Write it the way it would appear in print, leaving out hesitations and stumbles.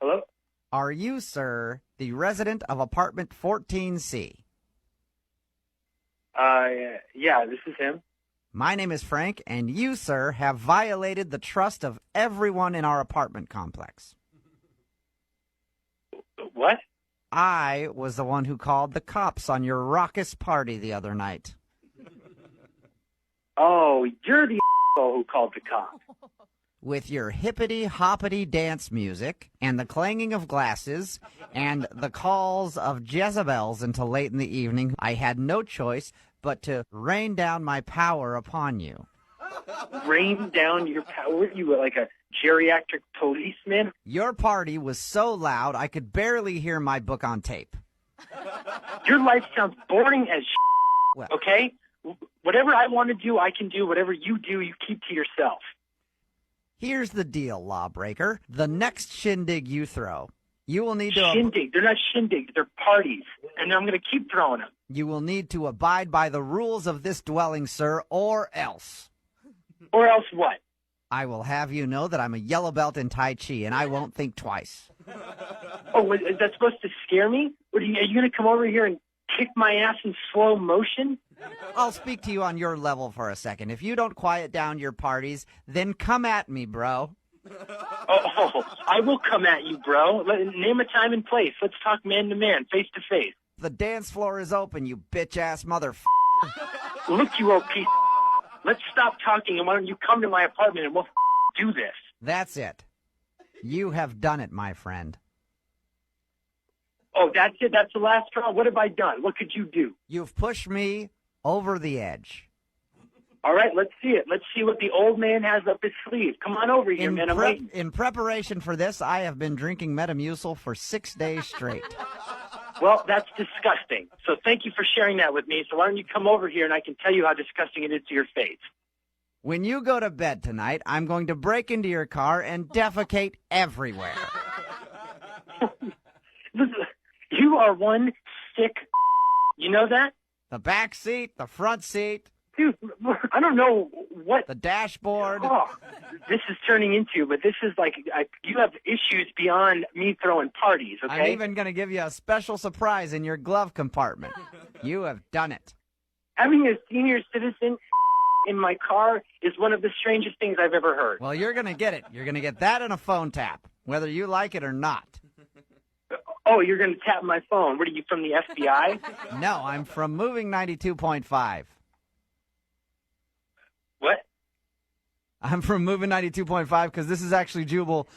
Hello? Are you, sir, the resident of apartment 14C? Yeah, this is him. My name is Frank, and you, sir, have violated the trust of everyone in our apartment complex. What? I was the one who called the cops on your raucous party the other night. Oh, you're the who called the cop. With your hippity-hoppity dance music and the clanging of glasses and the calls of Jezebels until late in the evening, I had no choice but to rain down my power upon you. Rain down your power? Were you like a geriatric policeman? Your party was so loud I could barely hear my book on tape. Your life sounds boring as Well, okay? Whatever I want to do, I can do. Whatever you do, you keep to yourself. here's the deal, lawbreaker. The next shindig you throw, you will need to Shindig. They're not shindigs. They're parties. And I'm going to keep throwing them. you will need to abide by the rules of this dwelling, sir, or else. Or else what? I will have you know that I'm a yellow belt in Tai Chi, and I won't think twice. Oh, is that supposed to scare me? Are you going to come over here and kick my ass in slow motion? I'll speak to you on your level for a second. If you don't quiet down your parties, then come at me, bro. Oh, I will come at you, bro. Name a time and place. Let's talk man to man, face to face. The dance floor is open, you bitch-ass motherfucker. Look, you old piece. Let's stop talking, and why don't you come to my apartment and we'll do this? That's it. You have done it, my friend. Oh, that's it? That's the last straw? What have I done? What could you do? You've pushed me over the edge. All right, let's see it. Let's see what the old man has up his sleeve. Come on over here, man. I'm waiting. In preparation for this, I have been drinking Metamucil for 6 days straight. Well, that's disgusting. So thank you for sharing that with me. So why don't you come over here and I can tell you how disgusting it is to your face. When you go to bed tonight, I'm going to break into your car and defecate everywhere. Listen, you are one sick. You know that? The back seat, the front seat, Dude, I don't know what the dashboard. oh, this is turning into, but this is like, you have issues beyond me throwing parties, okay? I'm even going to give you a special surprise in your glove compartment. You have done it. Having a senior citizen in my car is one of the strangest things I've ever heard. Well, you're going to get it. You're going to get that and a phone tap, whether you like it or not. Oh, you're going to tap my phone. What are you, from the FBI? No, I'm from Moving 92.5. What? I'm from Moving 92.5 because this is actually Jubal.